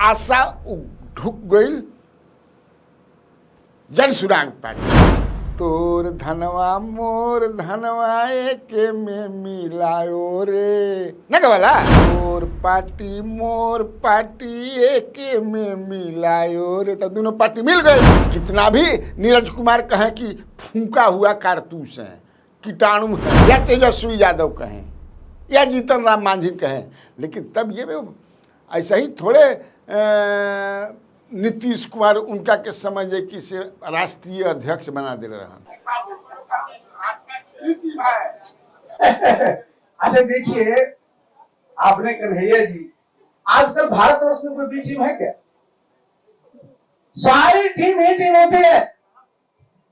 आशा ढुक गई जनसुरांग पार्टी। तोर धनवा मोर धनवा एके में मिलायो रे न कहला। तोर पार्टी मोर पार्टी एके में मिलायो रे, तो दोनों पार्टी मिल गई। कितना भी नीरज कुमार कहें कि फूंका हुआ कारतूस है, कीटाणु है, या तेजस्वी यादव कहें या जीतन राम मांझी कहें, लेकिन तब ये ऐसा ही थोड़े नीतीश कुमार उनका के समझे कि से राष्ट्रीय अध्यक्ष बना दे रहा। अच्छा देखिए, आपने कन्हैया जी, आजकल भारतवर्ष में कोई बी टीम है क्या? सारी टीम ही टीम होती है।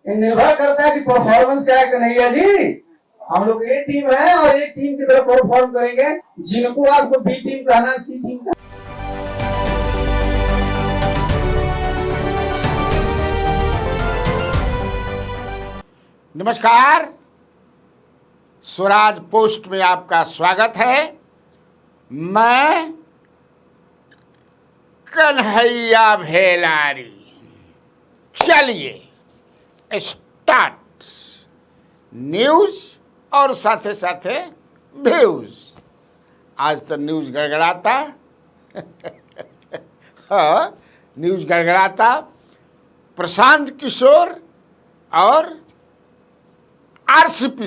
ये निर्भर करता है कि परफॉर्मेंस क्या है। कन्हैया जी, हम लोग ए टीम है और एक टीम की तरफ परफॉर्म करेंगे। जिनको आपको बी टीम कहना, सी टीम का। नमस्कार, स्वराज पोस्ट में आपका स्वागत है। मैं कन्हैया भेलारी। चलिए स्टार्ट न्यूज और साथे साथे व्यूज। आज तो न्यूज गड़गड़ाता हाँ, न्यूज गड़गड़ाता। प्रशांत किशोर और आरसीपी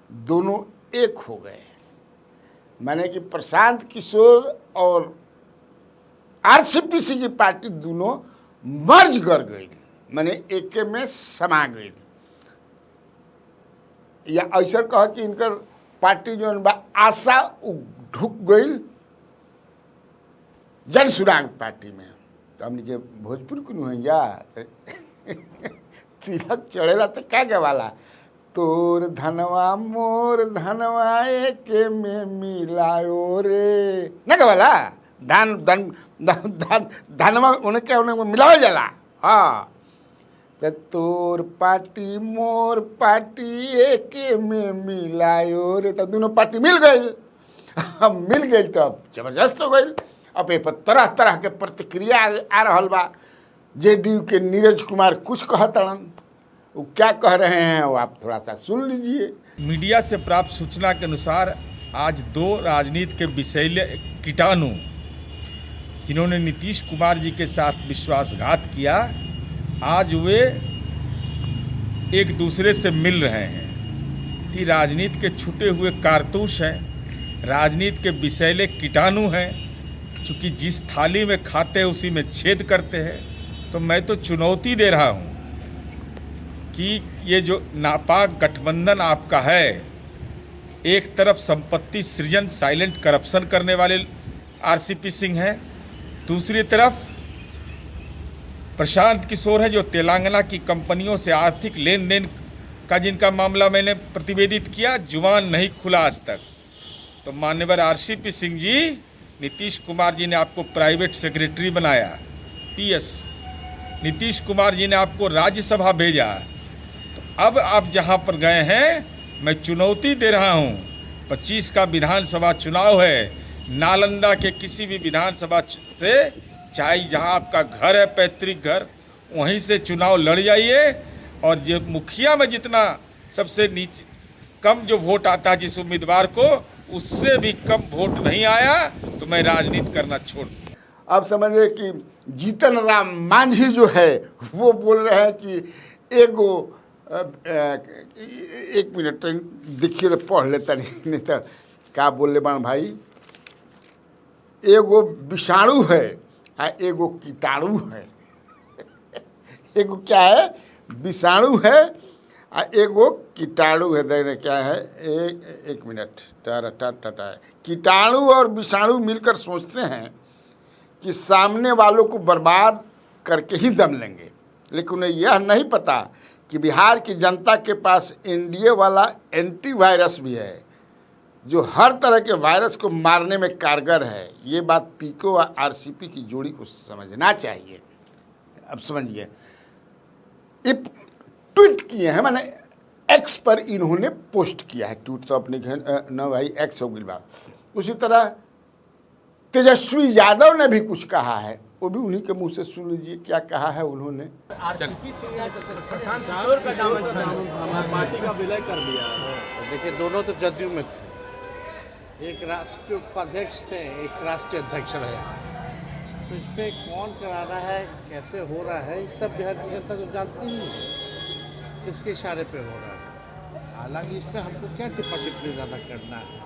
दोनों एक हो गए। माने कि प्रशांत किशोर और आरसीपी की पार्टी दोनों मर्ज कर गई, माने एक में समा गई। या ऐसा कह कि इनकर पार्टी जो आशा ढुक गई जनसुरांग पार्टी में। तो हमने के भोजपुर क्यों है या तिलक चढ़ेला तो क्या गवाला। तोर धनवा मोर धनवा एके में मिलायो रे न गवाला। धन धन धन धनवा उनके उन्हें मिलाओ जाला। हाँ, तो तोर पार्टी मोर पार्टी एके में मिलायो रे, तो दोनों पार्टी मिल गई। अब मिल गई तो अब जबरदस्त हो गई। अब ये पर तरह तरह के प्रतिक्रिया आ रहा बा। जेडीयू के नीरज कुमार कुछ कहतड़न, वो क्या कह रहे हैं वो आप थोड़ा सा सुन लीजिए। मीडिया से प्राप्त सूचना के अनुसार आज दो राजनीति के विषैले कीटाणु जिन्होंने नीतीश कुमार जी के साथ विश्वासघात किया, आज वे एक दूसरे से मिल रहे हैं। ये राजनीति के छूटे हुए कारतूस हैं, राजनीति के विषैले कीटाणु हैं। चूँकि जिस थाली में खाते हैं उसी में छेद करते हैं। तो मैं तो चुनौती दे रहा हूँ कि ये जो नापाक गठबंधन आपका है, एक तरफ संपत्ति सृजन साइलेंट करप्शन करने वाले आरसीपी सिंह हैं, दूसरी तरफ प्रशांत किशोर है जो तेलंगाना की कंपनियों से आर्थिक लेन देन का जिनका मामला मैंने प्रतिवेदित किया, जुबान नहीं खुला आज तक। तो मान्यवर आरसीपी सिंह जी, नीतीश कुमार जी ने आपको प्राइवेट सेक्रेटरी बनाया, पीएस। नीतीश कुमार जी ने आपको राज्यसभा भेजा। तो अब आप जहां पर गए हैं, मैं चुनौती दे रहा हूं। 25 का विधानसभा चुनाव है। नालंदा के किसी भी विधानसभा से, चाहे जहां आपका घर है, पैतृक घर, वहीं से चुनाव लड़ जाइए। और जो मुखिया में जितना सबसे नीचे कम जो वोट आता है जिस उम्मीदवार को, उससे भी कम वोट नहीं आया तो मैं राजनीति करना छोड़ दूँ। अब समझिए कि जीतन राम मांझी जो है वो बोल रहे हैं कि एगो एक मिनट देखिए, पढ़ लेता नहीं तो क्या बोल ले बन भाई। एगो विषाणु है आ एगो कीटाणु है। एगो क्या है, विषाणु है आ एगो कीटाणु है। देखने क्या है, एक मिनट टाटा। कीटाणु और विषाणु मिलकर सोचते हैं कि सामने वालों को बर्बाद करके ही दम लेंगे, लेकिन उन्हें यह नहीं पता कि बिहार की जनता के पास एनडीए वाला एंटीवायरस भी है जो हर तरह के वायरस को मारने में कारगर है। ये बात पीको और आरसीपी की जोड़ी को समझना चाहिए। अब समझिए, ये ट्वीट किए हैं, मैंने एक्स पर इन्होंने पोस्ट किया है। ट्वीट तो अपने न भाई एक्स हो गई बात। उसी तरह तेजस्वी यादव ने भी कुछ कहा है, वो भी उन्हीं के मुंह से सुन लीजिए क्या कहा है उन्होंने। आरसीपी सिंह ने प्रशांत किशोर का दामन पार्टी का विलय कर दिया है। देखिए, दोनों तो जदयू में थे, एक राष्ट्रीय उपाध्यक्ष थे, एक राष्ट्रीय अध्यक्ष रहे। तो इस पर कौन करा रहा है, कैसे हो रहा है, ये सब बिहार की जनता तो जानती ही है, किसके इशारे पे हो रहा है। हालांकि इसमें हमको क्या टिप्पा टिप्पणी ज़्यादा करना है,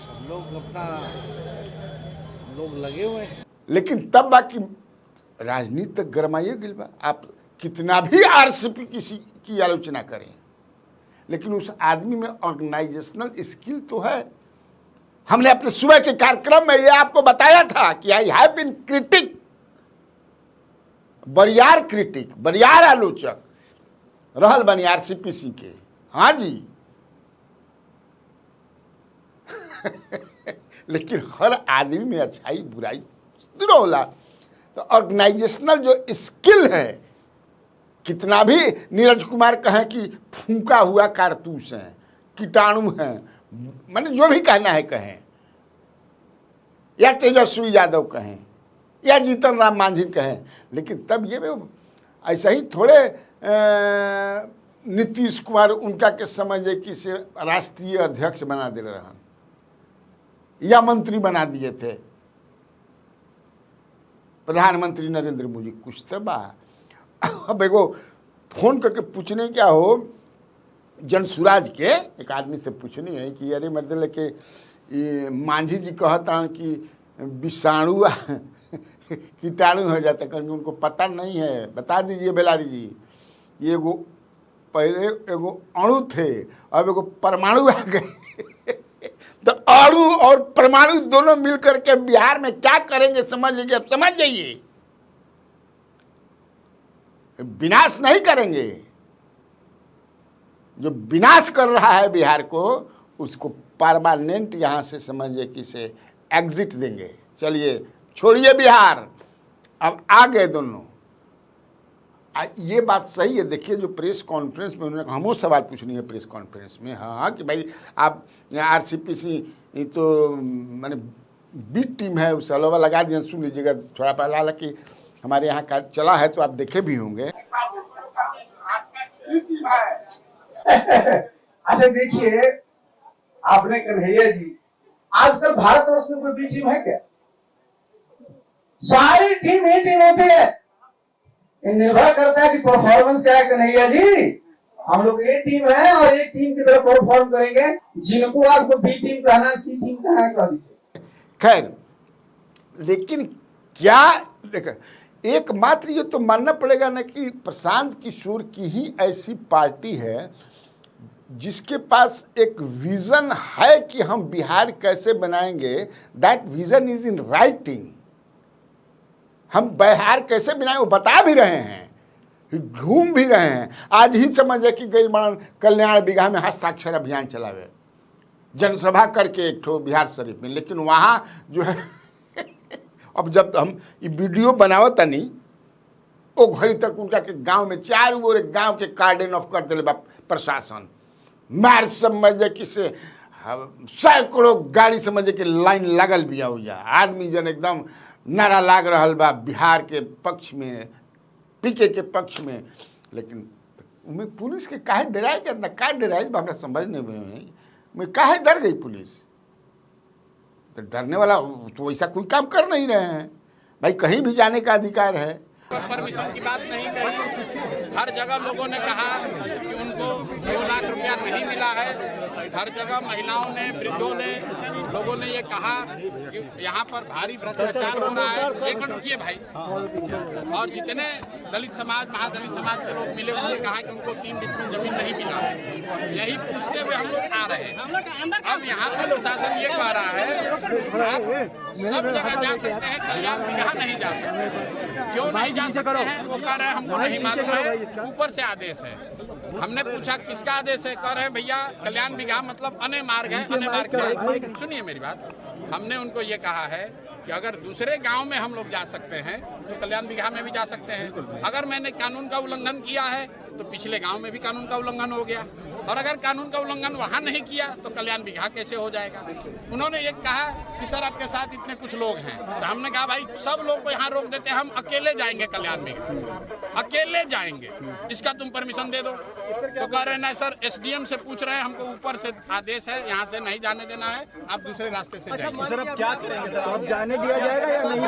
सब लोग अपना लोग लगे हुए हैं। लेकिन तब बाकी राजनीति तक गरमाइए गिल बा, आप कितना भी आरसीपी की आलोचना करें, लेकिन उस आदमी में ऑर्गेनाइजेशनल स्किल तो है। हमने अपने सुबह के कार्यक्रम में ये आपको बताया था कि आई हैव बीन क्रिटिक, बरियार आलोचक रहल बनी आरसीपी सिंह के। हाँ जी लेकिन हर आदमी में अच्छाई बुराई जरूर होला। तो ऑर्गेनाइजेशनल जो स्किल है, कितना भी नीरज कुमार कहें कि फूंका हुआ कारतूस हैं, कीटाणु हैं, मैंने जो भी कहना है कहें, या तेजस्वी यादव कहें या जीतन राम मांझी कहें, लेकिन तब ये ऐसा ही थोड़े नीतीश कुमार उनका के समझे कि से राष्ट्रीय अध्यक्ष बना दे रहा या मंत्री बना दिए थे प्रधानमंत्री नरेंद्र मोदी। कुछ तो बा। अब एगो फोन करके पूछने क्या हो, जनसुराज के एक आदमी से पूछनी है कि अरे मतलब के ये मांझी जी कहता कि विषाणु कीटाणु हो जाता, क्योंकि उनको पता नहीं है। बता दीजिए बेलारी जी, ये एगो पहले एगो अणु थे, अब एगो परमाणु आ गए तो अणु और परमाणु दोनों मिलकर के बिहार में क्या करेंगे समझ लीजिए। अब समझ जाइए, विनाश नहीं करेंगे, जो विनाश कर रहा है बिहार को उसको परमानेंट यहाँ से समझिए कि से एग्जिट देंगे। चलिए छोड़िए बिहार, अब आ गए दोनों। ये बात सही है। देखिए जो प्रेस कॉन्फ्रेंस में उन्होंने, हमको सवाल पूछनी है प्रेस कॉन्फ्रेंस में, हाँ कि भाई आप आरसीपी सिंह तो मैंने बी टीम है, उस अलावा लगा दिया। सुन लीजिएगा थोड़ा पहला, हालांकि हमारे यहाँ का चला है तो आप देखे भी होंगे। अच्छा देखिए, आपने कन्हैया जी, आजकल भारतवर्ष में कोई बी टीम है क्या? सारी टीम ही टीम होती है। ये निर्भर करता है कि परफॉर्मेंस क्या है कन्हैया जी। हम लोग ए टीम है और एक टीम की तरह परफॉर्म करेंगे। जिनको आपको बी टीम कहना है, सी टीम कहना है, कह दीजिए। खैर, लेकिन क्या देखा, एकमात्र ये तो मानना पड़ेगा ना कि प्रशांत किशोर की ही ऐसी पार्टी है जिसके पास एक विजन है कि हम बिहार कैसे बनाएंगे। That vision is in writing. हम बिहार कैसे बनाएंगे वो बता भी रहे हैं, घूम भी रहे हैं। आज ही समझे कि गैरमरण कल्याण बिगहा में हस्ताक्षर अभियान चलावे, जनसभा करके एक ठो बिहार शरीफ में। लेकिन वहाँ जो है अब जब हम ये वीडियो बनाओ तनी वो घड़ी तक उनका के गांव में चारों ओर गांव के कार्डन ऑफ कर दिले प्रशासन। मार समझे कि से सैकड़ों गाड़ी समझे कि लाइन लगल भी हुआ, आदमी जन एकदम नारा लाग रहा बा बिहार के पक्ष में, पीके के पक्ष में। लेकिन मैं पुलिस के काहे डराए के अंदर का डराए हमरा समझ नहीं में काहे डर गई पुलिस। तो डरने वाला तो वैसा कोई काम कर नहीं रहे हैं भाई, कहीं भी जाने का अधिकार है। परमिशन की बात नहीं कही। हर जगह लोगों ने कहा कि उनको 2 लाख रुपया नहीं मिला है। हर जगह महिलाओं ने, वृद्धों ने, लोगों ने ये कहा कि यहाँ पर भारी भ्रष्टाचार हो रहा है। एक मिनट रुकिए भाई। और जितने दलित समाज, महादलित समाज के लोग मिले उन्होंने कहा कि उनको 3 डिसमिल जमीन नहीं मिला है। यही पूछते हुए हम लोग आ रहे हैं। अब यहाँ पर प्रशासन ये कह रहा है आप सब जगह जा सकते हैं, कल्याण बिगहा नहीं जा सकते। क्यों नहीं जा सकते हैं? वो कह रहे हैं हमको नहीं मालूम है, ऊपर से आदेश है। हमने पूछा किसका आदेश है? कह रहे हैं भैया कल्याण बिगहा मतलब अने मार्ग है, अने मार्ग से। सुनिए मेरी बात, हमने उनको ये कहा है कि अगर दूसरे गांव में हम लोग जा सकते हैं तो कल्याण बिगहा में भी जा सकते हैं। अगर मैंने कानून का उल्लंघन किया है तो पिछले गांव में भी कानून का उल्लंघन हो गया। और अगर कानून का उल्लंघन वहां नहीं किया तो कल्याण बिगहा कैसे हो जाएगा। उन्होंने ये कहा कि सर आपके साथ इतने कुछ लोग हैं, तो हमने कहा भाई सब लोग को यहाँ रोक देते, हम अकेले जाएंगे कल्याण बिगहा, अकेले जाएंगे, इसका तुम परमिशन दे दो। तो कह रहे ना सर एसडीएम से पूछ रहे हैं, हमको ऊपर से आदेश है, यहाँ से नहीं जाने देना है, आप दूसरे रास्ते से जाएंगे। सर अब क्या करेंगे सर, अब जाने दिया जाएगा या नहीं?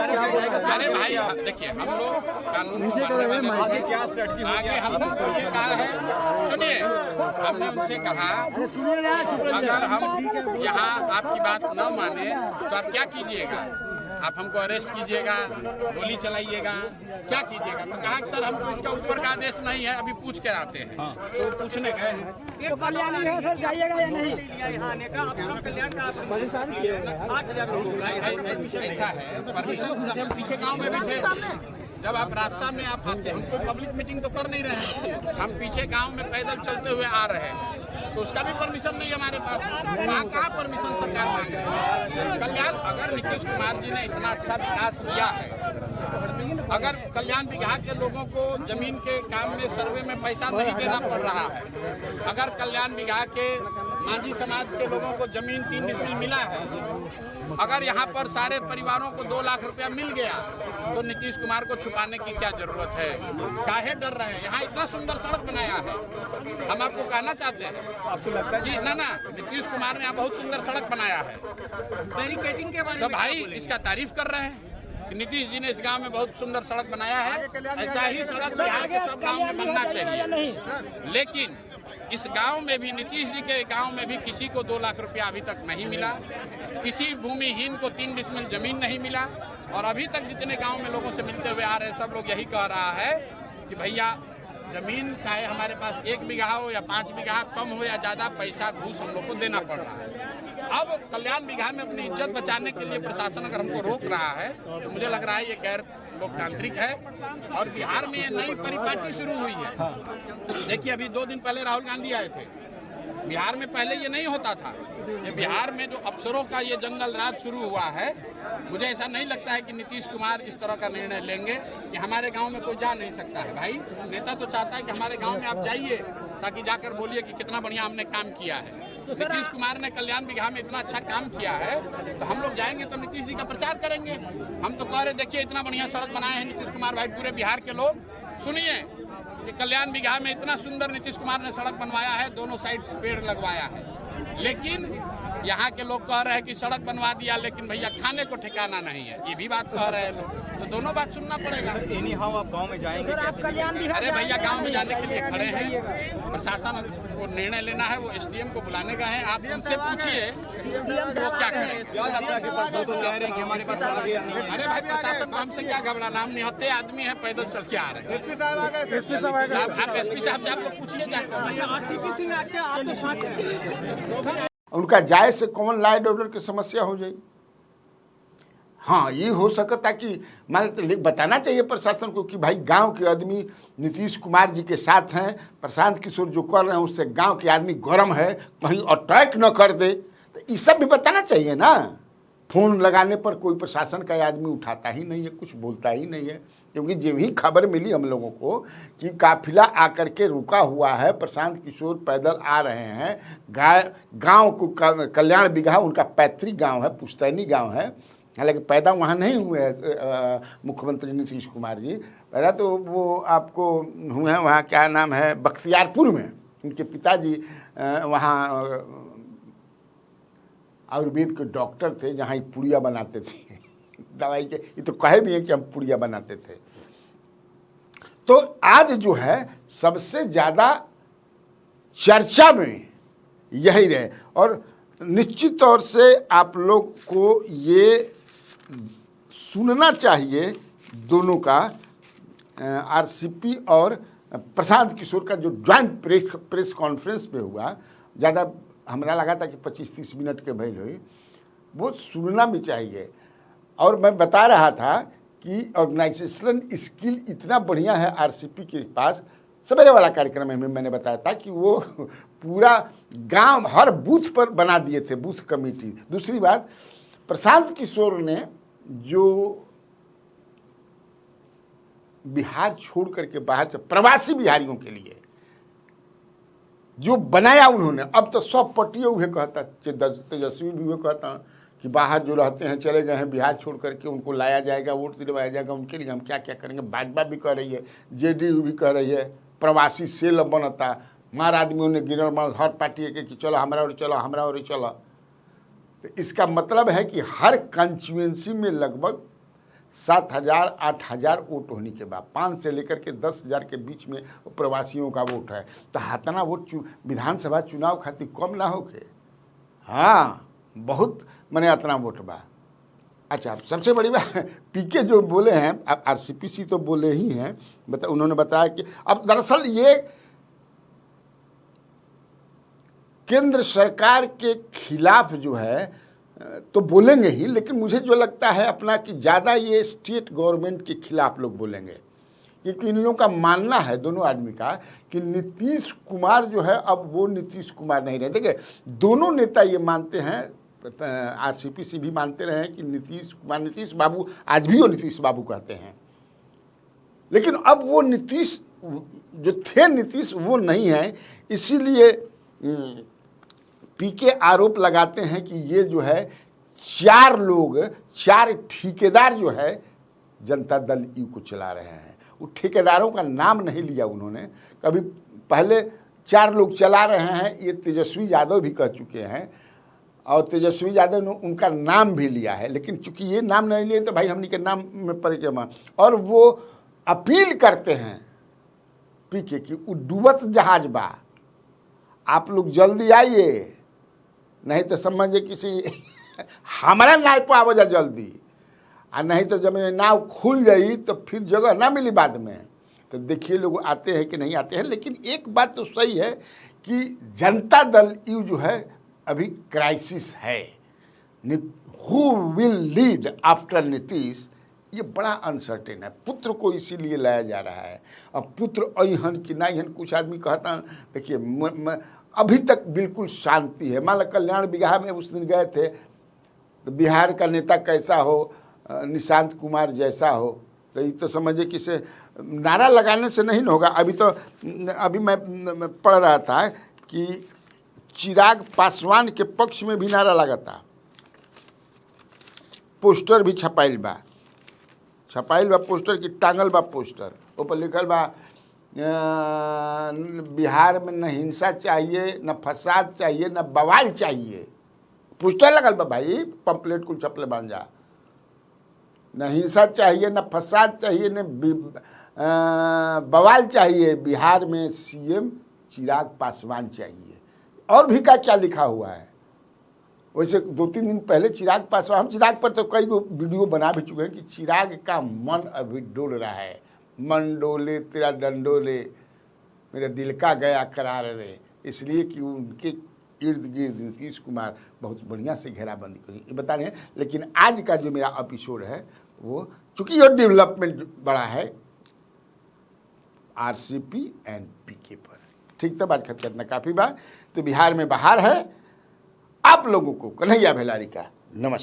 अरे भाई देखिए हम लोग कानून क्या स्ट्रेटजी आगे हम लोग को ये कहा है, सुनिए हमने उनसे कहा अगर हम यहाँ आपकी बात न माने तो आप क्या कीजिएगा, आप हमको अरेस्ट कीजिएगा, गोली चलाइएगा, क्या कीजिएगा। तो कहा कि सर हमको इसका ऊपर का आदेश नहीं है, अभी पूछ के आते हैं। तो पूछने गए तो कल्याण है सर, जाइएगा या नहीं? आने का आप कल्याण का परेशान किए 8,000 ऐसा है परमिशन, हम पीछे गांव में भी थे, जब आप रास्ता में आप आते हैं, हमको पब्लिक मीटिंग तो कर नहीं रहे हैं, हम पीछे गांव में पैदल चलते हुए आ रहे हैं, तो उसका भी परमिशन नहीं हमारे पास। वहाँ कहाँ परमिशन सरकार मांग रही है। कल्याण अगर नीतीश कुमार जी ने इतना अच्छा विकास किया है, अगर कल्याण बिगहा के लोगों को जमीन के काम में सर्वे में पैसा नहीं देना पड़ रहा है, अगर कल्याण बिगहा के मांझी समाज के लोगों को जमीन 3 डिसमिल मिला है, अगर यहाँ पर सारे परिवारों को 2 लाख रुपया मिल गया, तो नीतीश कुमार को छुपाने की क्या जरूरत है, काहे डर रहे हैं। यहाँ इतना सुंदर सड़क बनाया है, हम आपको कहना चाहते हैं आपको लगता है जी ना नीतीश कुमार ने यहाँ बहुत सुंदर सड़क बनाया है, बैरिकेडिंग के बारे तो में भाई इसका तारीफ कर रहे हैं कि नीतीश जी ने इस गांव में बहुत सुंदर सड़क बनाया है। ऐसा ही सड़क बिहार के सब गांव में बनना चाहिए, लेकिन इस गांव में भी नीतीश जी के गांव में भी किसी को 2 लाख रुपया अभी तक नहीं मिला, किसी भूमिहीन को 3 डिसमिल जमीन नहीं मिला, और अभी तक जितने गांव में लोगों से मिलते हुए आ रहे हैं सब लोग यही कह रहा है कि भैया जमीन चाहे हमारे पास 1 बीघा हो या 5 बीघा, कम हो या ज्यादा, पैसा घूस हम लोग को देना पड़ रहा है। अब कल्याण बिगहा में अपनी इज्जत बचाने के लिए प्रशासन अगर हमको रोक रहा है तो मुझे लग रहा है ये गैर लोकतांत्रिक है। और बिहार में नई परिपाटी शुरू हुई है। देखिए अभी 2 दिन पहले राहुल गांधी आए थे, बिहार में पहले ये नहीं होता था। ये बिहार में जो अफसरों का ये जंगल राज शुरू हुआ है, मुझे ऐसा नहीं लगता है कि नीतीश कुमार इस तरह का निर्णय लेंगे कि हमारे गांव में कोई जा नहीं सकता है। भाई नेता तो चाहता है कि हमारे गांव में आप जाइए, ताकि जाकर बोलिए कि कितना बढ़िया हमने काम किया है। नीतीश कुमार ने कल्याण बिगहा में इतना अच्छा काम किया है, तो हम लोग जाएंगे तो नीतीश जी का प्रचार करेंगे। हम तो कह रहे देखिए इतना बढ़िया सड़क बनाए हैं नीतीश कुमार भाई, पूरे बिहार के लोग सुनिए कि कल्याण बिगहा में इतना सुंदर नीतीश कुमार ने सड़क बनवाया है, दोनों साइड पेड़ लगवाया है। लेकिन यहाँ के लोग कह रहे हैं कि सड़क बनवा दिया, लेकिन भैया खाने को ठिकाना नहीं है, ये भी बात कह रहे हैं लोग। तो दोनों बात सुनना पड़ेगा। एनी हाउ आप गाँव में जाएंगे? अरे भैया गांव में जाने के लिए खड़े हैं, प्रशासन को निर्णय लेना है, वो एसडीएम को बुलाने गए हैं। आप उनसे पूछिए वो क्या करें। क्या लगता है कि वो तो कह रहे हैं कि हमारे पास आ गया नहीं? अरे भाई प्रशासन को हमसे क्या घबराना, हम निहत्ते आदमी हैं, पैदल चल के आ रहे हैं। एसपी साहब आ गए, एसपी साहब आ गए। आप एसपी साहब से आप लोग पूछिए जाकर। उनका जाए से कॉमन लॉ एंड ऑर्डर की समस्या हो जाएगी। हाँ ये हो सकता कि मान बताना चाहिए प्रशासन को कि भाई गांव के आदमी नीतीश कुमार जी के साथ हैं, प्रशांत किशोर जो कर रहे हैं उससे गांव के आदमी गर्म है, कहीं अटैक न कर दे, तो ये सब भी बताना चाहिए ना। फ़ोन लगाने पर कोई प्रशासन का आदमी उठाता ही नहीं है, कुछ बोलता ही नहीं है, क्योंकि जब ही खबर मिली हम लोगों को कि काफिला आकर के रुका हुआ है, प्रशांत किशोर पैदल आ रहे हैं, गांव को कल्याण बिगहा उनका पैतृक गांव है, पुश्तैनी गांव है, हालांकि पैदा वहाँ नहीं हुए हैं मुख्यमंत्री नीतीश कुमार जी, पैदा तो वो आपको हुए हैं वहाँ क्या नाम है बख्तियारपुर में। उनके पिताजी वहाँ आयुर्वेद के डॉक्टर थे, जहाँ ये पुड़िया बनाते थे दवाई के, ये तो कहे भी हैं कि हम पुड़िया बनाते थे। तो आज जो है सबसे ज़्यादा चर्चा में यही रहे, और निश्चित तौर से आप लोग को ये सुनना चाहिए दोनों का, आरसीपी और प्रशांत किशोर का जो ज्वाइंट प्रेस कॉन्फ्रेंस पे हुआ, ज़्यादा हमरा लगा था कि 25-30 मिनट के भइल हुई, वो सुनना भी चाहिए। और मैं बता रहा था कि ऑर्गेनाइजेशनल स्किल इतना बढ़िया है आरसीपी के पास। सवेरे वाला कार्यक्रम में मैंने बताया था कि वो पूरा गांव हर बूथ पर बना दिए थे बूथ कमेटी। दूसरी बात, प्रशांत किशोर ने जो बिहार छोड़ करके बाहर से प्रवासी बिहारियों के लिए जो बनाया उन्होंने। अब तो सब पट्टियों हुए कहता, तेजस्वी भी हुए कहता कि बाहर जो रहते हैं चले गए हैं बिहार छोड़ करके, उनको लाया जाएगा, वोट दिलवाया जाएगा, उनके लिए हम क्या क्या करेंगे। भाजपा भी कह रही है, जेडीयू भी कह रही है, प्रवासी सेल बनता, मार आदमियों ने गिरल हर पार्टी के कि चलो हमारा और चलो, हमारा और चलो। तो इसका मतलब है कि हर कंस्टिट्यूएंसी में लगभग 7,000 8,000 वोट होने के बाद 5 से लेकर के 10,000 के बीच में प्रवासियों का वोट है। तो हतना वोट विधानसभा चुनाव खातिर कम ना होके, हाँ बहुत मने इतना वोट बा। अच्छा, सबसे बड़ी बात पीके जो बोले हैं, अब आरसीपीसी तो बोले ही हैं, उन्होंने बताया कि अब दरअसल ये केंद्र सरकार के खिलाफ जो है तो बोलेंगे ही, लेकिन मुझे जो लगता है अपना कि ज़्यादा ये स्टेट गवर्नमेंट के खिलाफ लोग बोलेंगे, क्योंकि इन लोगों का मानना है दोनों आदमी का कि नीतीश कुमार जो है अब वो नीतीश कुमार नहीं रहे। देखिए दोनों नेता ये मानते हैं, आरसीपीसी भी मानते रहे कि नीतीश कुमार, नीतीश बाबू, आज भी वो नीतीश बाबू कहते हैं, लेकिन अब वो नीतीश जो थे नीतीश वो नहीं है। इसीलिए पीके आरोप लगाते हैं कि ये जो है 4 लोग, 4 ठेकेदार जो है जनता दल यू को चला रहे हैं। वो ठेकेदारों का नाम नहीं लिया उन्होंने कभी, पहले 4 लोग चला रहे हैं, ये तेजस्वी यादव भी कह चुके हैं, और तेजस्वी यादव ने उनका नाम भी लिया है, लेकिन चूंकि ये नाम नहीं लिए तो भाई हमने के नाम में परिक्रमा। और वो अपील करते हैं पीके की वो डूबत जहाज बा, आप लोग जल्दी आइए, नहीं तो समझिए किसी हमारा नाव पर आवो जा जल्दी, और नहीं तो जब नाव खुल जाई तो फिर जगह ना मिली बाद में। तो देखिए लोग आते हैं कि नहीं आते हैं। लेकिन एक बात तो सही है कि जनता दल यू जो है अभी क्राइसिस है। Who will lead after Nitish, ये बड़ा अनसर्टेन है। पुत्र को इसीलिए लाया जा रहा है। अब पुत्र अहन कि नहीं हन, कुछ आदमी कहता, देखिए अभी तक बिल्कुल शांति है। मान लो कल्याण बिगहा में उस दिन गए थे तो बिहार का नेता कैसा हो, निशांत कुमार जैसा हो, तो ये तो समझिए कि से नारा लगाने से नहीं होगा। अभी मैं पढ़ रहा था कि चिराग पासवान के पक्ष में भी नारा लगा था, पोस्टर भी छपाइल बा पोस्टर की टांगल बा पोस्टर, ऊपर लिखल बा बिहार में न हिंसा चाहिए, न फसाद चाहिए, न बवाल चाहिए। पोस्टर लगल बा भाई, पंपलेट कुल छपले बन जा, न हिंसा चाहिए, न फसाद चाहिए, न बवाल चाहिए, बिहार में सीएम चिराग पासवान चाहिए। और भी क्या लिखा हुआ है। वैसे 2-3 दिन पहले चिराग पासवान, हम चिराग पर तो कई वीडियो बना भी चुके हैं कि चिराग का मन अभी डोल रहा है। मन डोले तेरा डंडोले, मेरा दिल का गया करार रे, इसलिए कि उनके इर्द गिर्द नीतीश कुमार बहुत बढ़िया से घेराबंदी करी, ये बता रहे हैं। लेकिन आज का जो मेरा एपिसोड है वो, चूँकि ये डेवलपमेंट बड़ा है आरसीपी एंड पीके पर, ठीक तो बात खत्म करना काफ़ी बात। तो बिहार में बाहर है। आप लोगों को कन्हैया भेलारी का नमस्कार।